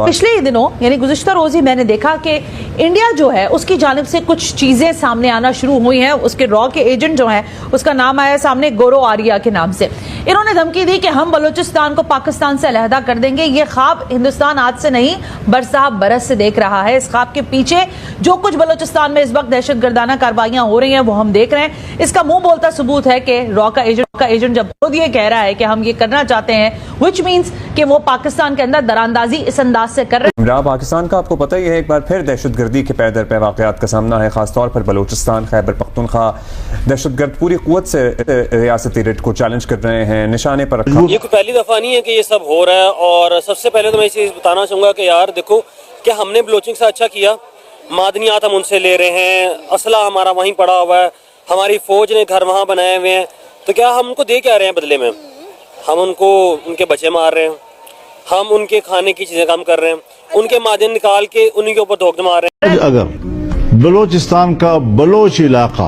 पिछले ही दिनों यानी गुज़िश्ता रोज ही मैंने देखा कि इंडिया जो है उसकी जानिब से कुछ चीजें सामने आना शुरू हुई हैं। उसके रॉ के एजेंट जो हैं उसका नाम आया सामने गौरव आर्या के नाम से। इन्होंने धमकी दी कि हम बलूचिस्तान को पाकिस्तान से अलहदा कर देंगे। ये ख्वाब हिंदुस्तान आज से नहीं बरसा बरस से देख रहा है। इस ख्वाब के पीछे जो कुछ बलूचिस्तान में इस वक्त दहशतगर्दाना कार्रवाइयां हो रही हैं वो हम देख रहे हैं। इसका मुंह बोलता सबूत है कि रॉ का एजेंट जब खुद ये कह रहा है कि हम ये करना चाहते हैं, विच मीन्स कि वो पाकिस्तान के अंदर दरानंदाजी इस अंदाज से कर रहे हैं। इमरान पाकिस्तान का आपको पता ही है, एक बार फिर दहशतगर्दी के पैदर पे वाकयात का सामना है, खासतौर पर बलूचिस्तान खैबर पख्तूनख्वा दहशतगर्द पूरी कुव्वत से रियासती रेट को चैलेंज कर रहे हैं, निशाने पर रखा। ये कोई पहली दफा नहीं है कि ये सब हो रहा है। और सबसे पहले तो मैं ये बताना चाहूंगा कि यार देखो क्या हमने बलोचियों से अच्छा किया, मादनियात हम उनसे ले रहे हैं, असला हमारा वहीं पड़ा हुआ है, हमारी फौज ने घर वहाँ बनाए हुए हैं, तो क्या हम उनको दे क्या रहे हैं बदले में? हम उनको उनके बच्चे मार रहे हैं, हम उनके खाने की चीजें कम कर रहे हैं, उनके मादन निकाल के उन्हीं के ऊपर धोख मार रहे हैं। अगर बलोचिस्तान का बलोच इलाका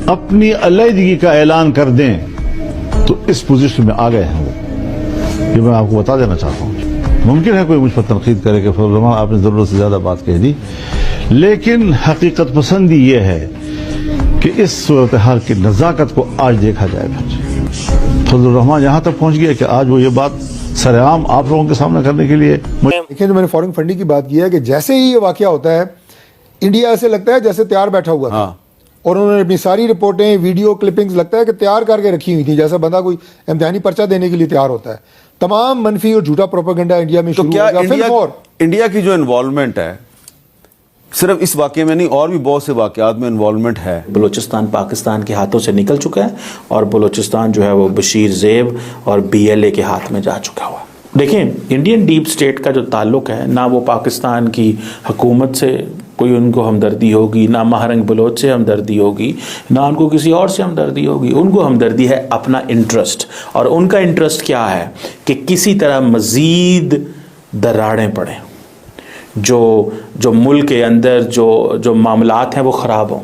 अपनी अलहदगी का ऐलान कर दें तो इस पोजीशन में आ गए हैं वो। ये मैं आपको बता देना चाहता हूँ। मुमकिन है कोई मुझ पर तनकीद करे कि फजल रहमान आपने जरूरत से ज्यादा बात कह दी, लेकिन हकीकत पसंदी ये है कि इस सूरत हाल की नजाकत को आज देखा जाएगा। फजल रहमान यहां तक पहुंच गया कि आज वो ये बात सरेआम आप लोगों के सामने करने के लिए। देखिए, जो मैंने फॉरेन फंडिंग की बात की है कि जैसे ही ये वाकया होता है इंडिया ऐसे लगता है जैसे तैयार बैठा हुआ था। और उन्होंने अपनी सारी रिपोर्टें, वीडियो क्लिपिंग्स लगता है कि तैयार करके रखी हुई थी, जैसा बंदा कोई इम्तिहानी पर्चा देने के लिए तैयार होता है। तमाम मनफी और झूठा प्रोपेगेंडा इंडिया में शुरू हो गया। इंडिया की जो इन्वॉल्वमेंट है सिर्फ इस वाकये में नहीं, और भी बहुत से वाकयात में इन्वॉल्वमेंट है। बलूचिस्तान पाकिस्तान के हाथों से निकल चुका है और बलूचिस्तान जो है वो बशीर ज़ेब और BLA के हाथ में जा चुका हुआ। देखिए, इंडियन डीप स्टेट का जो ताल्लुक है, ना वो पाकिस्तान की हुकूमत से कोई उनको हमदर्दी होगी, ना महारंग बलोच से हमदर्दी होगी, ना उनको किसी और से हमदर्दी होगी। उनको हमदर्दी है अपना इंटरेस्ट, और उनका इंटरेस्ट क्या है कि किसी तरह मज़ीद दरारें पड़ें, जो मुल्क के अंदर जो मामलात हैं वो ख़राब हों,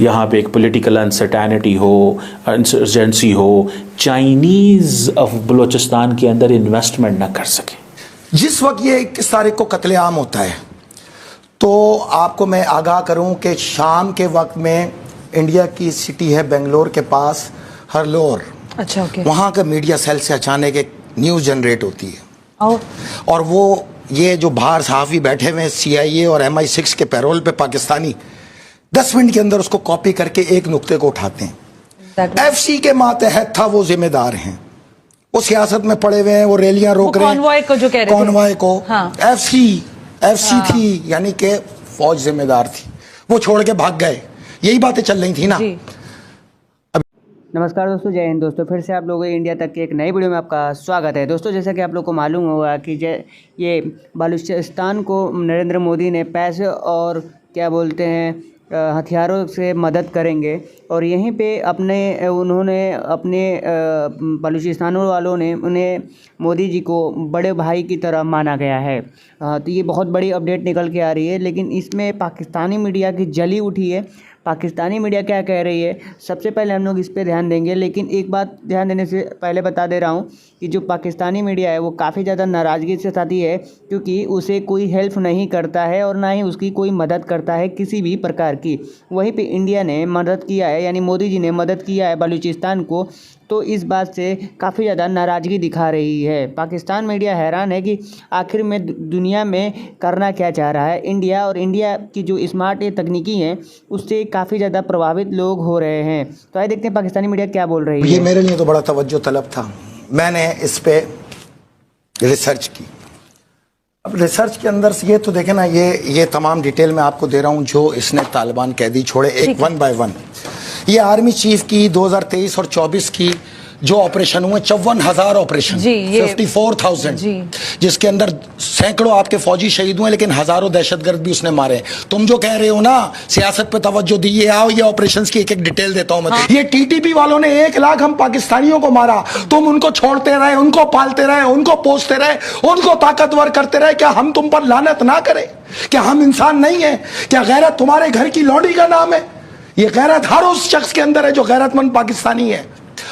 यहाँ पे एक पॉलिटिकल अनसर्टेनिटी हो, इंसर्जेंसी हो, चाइनीज़ ऑफ बलूचिस्तान के अंदर इन्वेस्टमेंट ना कर सके। जिस वक्त ये 21 तारीख को कत्लेआम होता है तो आपको मैं आगाह करूं कि शाम के वक्त में इंडिया की सिटी है बेंगलोर के पास हरलोर, अच्छा, ओके, वहाँ का मीडिया सेल से अचानक एक न्यूज़ जनरेट होती है। और वो ये जो बाहर सहाफ़ी बैठे हुए हैं CIA और MI6 के पैरोल पे पाकिस्तानी 10 मिनट के अंदर उसको कॉपी करके एक नुक्ते को उठाते हैं। FC के मातहत था, वो जिम्मेदार हैं, वो सियासत में पड़े हुए हैं, वो रैलियां रोक रहे हैं, कॉन्वॉय को जो कह रहे थे, कॉन्वॉय को। हाँ। FC थी, यानी कि फौज जिम्मेदार थी, वो छोड़ के भाग गए। यही बातें चल रही थी ना। नमस्कार दोस्तों, जय हिंद दोस्तों। फिर से आप लोगों को इंडिया तक की एक नई वीडियो में आपका स्वागत है। दोस्तों, जैसा कि आप लोग को मालूम होगा कि ये बलूचिस्तान को नरेंद्र मोदी ने पैसे और क्या बोलते हैं हथियारों से मदद करेंगे, और यहीं पे उन्होंने अपने बलूचिस्तान वालों ने उन्हें मोदी जी को बड़े भाई की तरह माना गया है। तो ये बहुत बड़ी अपडेट निकल के आ रही है, लेकिन इसमें पाकिस्तानी मीडिया की जली उठी है। पाकिस्तानी मीडिया क्या कह रही है, सबसे पहले हम लोग इस पे ध्यान देंगे। लेकिन एक बात ध्यान देने से पहले बता दे रहा हूँ कि जो पाकिस्तानी मीडिया है वो काफ़ी ज़्यादा नाराज़गी से साथी है, क्योंकि उसे कोई हेल्प नहीं करता है और ना ही उसकी कोई मदद करता है किसी भी प्रकार की। वहीं पे इंडिया ने मदद किया है, यानी मोदी जी ने मदद किया है बलूचिस्तान को, तो इस बात से काफ़ी ज़्यादा नाराज़गी दिखा रही है। पाकिस्तान मीडिया हैरान है कि आखिर में दुनिया में करना क्या चाह रहा है इंडिया, और इंडिया की जो स्मार्ट तकनीकी हैं उससे काफ़ी ज़्यादा प्रभावित लोग हो रहे हैं। तो आइए देखते हैं पाकिस्तानी मीडिया क्या बोल रही है। ये मेरे लिए तो बड़ा तवज्जो तलब था। मैंने इस पे रिसर्च की। अब रिसर्च के अंदर से ये तो देखें ना, ये तमाम डिटेल मैं आपको दे रहा हूँ जो इसने तालिबान कैदी छोड़े, एक 1 बाय 1। ये आर्मी चीफ की 2023 और 24 की जो ऑपरेशन हुए, 54,000 ऑपरेशन, 54,000, जिसके अंदर सैकड़ों आपके फौजी शहीद हुए, लेकिन हजारों दहशतगर्द भी उसने मारे। तुम जो कह रहे हो ना सियासत पे तवज्जो दी, ये आओ ये ऑपरेशंस की एक डिटेल देता हूं मैं। हाँ। ये TTP वालों ने 1 लाख हम पाकिस्तानियों को मारा, तुम उनको छोड़ते रहे, उनको पालते रहे, उनको पोसते रहे, उनको ताकतवर करते रहे। क्या हम तुम पर लानत ना करें? क्या हम इंसान नहीं है? क्या गैरत तुम्हारे घर की लौंडी का नाम है? ये गैरत हर उस शख्स के अंदर है जो गैरतमंद पाकिस्तानी है।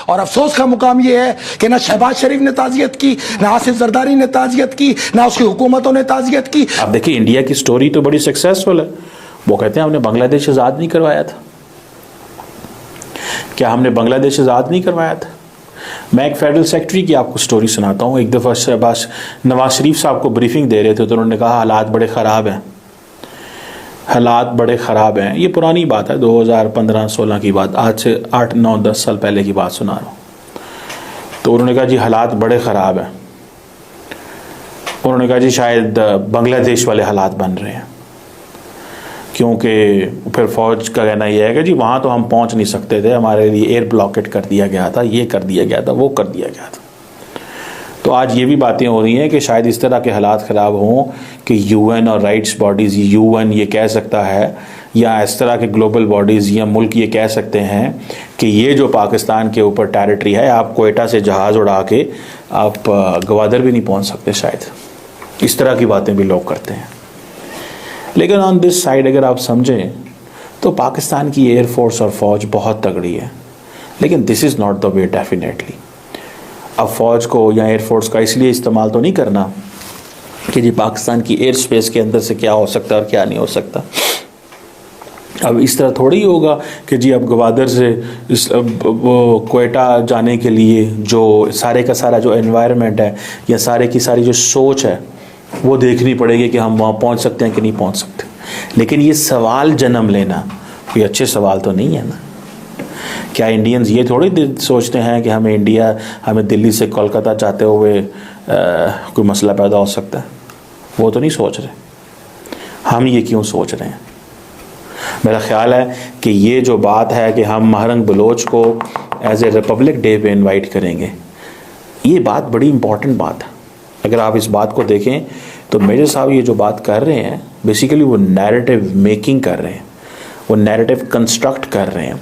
और अफसोस का मुकाम यह है कि ना शहबाज शरीफ ने ताजियत की, ना आसिफ जरदारी ने ताजियत की, ना उसकी हुकूमतों ने ताजियत की। अब देखिए, इंडिया की स्टोरी तो बड़ी सक्सेसफुल है। वो कहते हैं हमने बांग्लादेश आज़ाद नहीं करवाया था। क्या हमने बांग्लादेश आज़ाद नहीं करवाया था? मैं एक फेडरल सेक्रेटरी की आपको स्टोरी सुनाता हूँ। एक दफ़ा शहबाज नवाज शरीफ साहब को ब्रीफिंग दे रहे थे तो उन्होंने कहा हालात बड़े ख़राब हैं, हालात बड़े ख़राब हैं। ये पुरानी बात है, 2015-16 की बात, आज से 8-9-10 साल पहले की बात सुना रहा हूँ। तो उन्होंने कहा जी हालात बड़े ख़राब हैं। उन्होंने कहा जी शायद बांग्लादेश वाले हालात बन रहे हैं, क्योंकि फिर फ़ौज का कहना यह है कि जी वहाँ तो हम पहुँच नहीं सकते थे, हमारे लिए एयर ब्लॉकेट कर दिया गया था, ये कर दिया गया था, वो कर दिया गया था। तो आज ये भी बातें हो रही हैं कि शायद इस तरह के हालात ख़राब हों कि यूएन और राइट्स बॉडीज़, यूएन ये कह सकता है या इस तरह के ग्लोबल बॉडीज़ या मुल्क ये कह सकते हैं कि ये जो पाकिस्तान के ऊपर टेरिटरी है, आप कोयटा से जहाज़ उड़ा के आप गवादर भी नहीं पहुँच सकते शायद। इस तरह की बातें भी लोग करते हैं। लेकिन ऑन दिस साइड अगर आप समझें तो पाकिस्तान की एयरफोर्स और फ़ौज बहुत तगड़ी है, लेकिन this is not the way definitely. अब फ़ौज को या एयरफोर्स का इसलिए इस्तेमाल तो नहीं करना कि जी पाकिस्तान की एयर स्पेस के अंदर से क्या हो सकता है और क्या नहीं हो सकता। अब इस तरह थोड़ी होगा कि जी अब गवादर से वो कोयटा जाने के लिए जो सारे का सारा जो एनवायरनमेंट है या सारे की सारी जो सोच है वो देखनी पड़ेगी कि हम वहाँ पहुँच सकते हैं कि नहीं पहुँच सकते। लेकिन ये सवाल जन्म लेना कोई अच्छे सवाल तो नहीं है ना। क्या इंडियंस ये थोड़ी सोचते हैं कि हमें दिल्ली से कोलकाता जाते हुए कोई मसला पैदा हो सकता है? वो तो नहीं सोच रहे। हम ये क्यों सोच रहे हैं? मेरा ख्याल है कि ये जो बात है कि हम महरंग बलोच को एज ए रिपब्लिक डे पे इनवाइट करेंगे, ये बात बड़ी इंपॉर्टेंट बात है। अगर आप इस बात को देखें तो मेजर साहब ये जो बात कर रहे हैं बेसिकली वो नैरेटिव मेकिंग कर रहे हैं, वो नैरेटिव कंस्ट्रक्ट कर रहे हैं।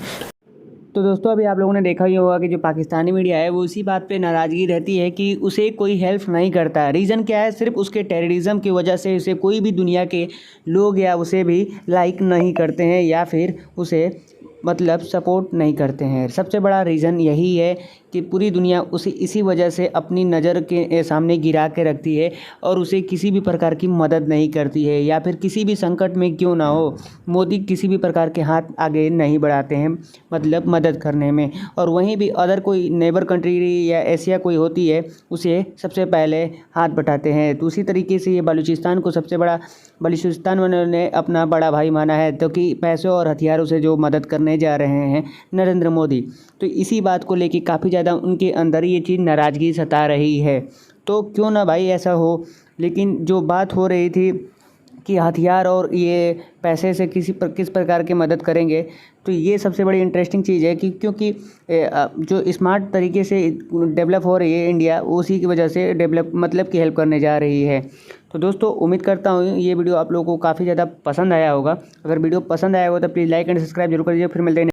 तो दोस्तों, अभी आप लोगों ने देखा ही होगा कि जो पाकिस्तानी मीडिया है वो इसी बात पे नाराज़गी रहती है कि उसे कोई हेल्प नहीं करता है। रीज़न क्या है? सिर्फ उसके टेररिज्म की वजह से उसे कोई भी दुनिया के लोग या उसे भी लाइक नहीं करते हैं या फिर उसे मतलब सपोर्ट नहीं करते हैं। सबसे बड़ा रीज़न यही है कि पूरी दुनिया उसे इसी वजह से अपनी नज़र के सामने गिरा के रखती है और उसे किसी भी प्रकार की मदद नहीं करती है, या फिर किसी भी संकट में क्यों ना हो मोदी किसी भी प्रकार के हाथ आगे नहीं बढ़ाते हैं मतलब मदद करने में। और वहीं भी अदर कोई नेबर कंट्री या एशिया कोई होती है उसे सबसे पहले हाथ बढ़ाते हैं। तो उसी तरीके से ये बलूचिस्तान को सबसे बड़ा बलूचिस्तान वालों ने अपना बड़ा भाई माना है, तो कि पैसों और हथियारों से जो मदद करने जा रहे हैं नरेंद्र मोदी, तो इसी बात को लेकर काफ़ी ज़्यादा उनके अंदर ये चीज़ नाराज़गी सता रही है। तो क्यों ना भाई ऐसा हो, लेकिन जो बात हो रही थी कि हथियार और ये पैसे से किस प्रकार की मदद करेंगे, तो ये सबसे बड़ी इंटरेस्टिंग चीज़ है कि क्योंकि जो स्मार्ट तरीके से डेवलप हो रही है इंडिया, उसी की वजह से डेवलप मतलब की हेल्प करने जा रही है। तो दोस्तों, उम्मीद करता हूँ ये वीडियो आप लोगों को काफ़ी ज़्यादा पसंद आया होगा। अगर वीडियो पसंद आया हो तो प्लीज़ लाइक एंड सब्सक्राइब जरूर करिए। फिर मिलते हैं।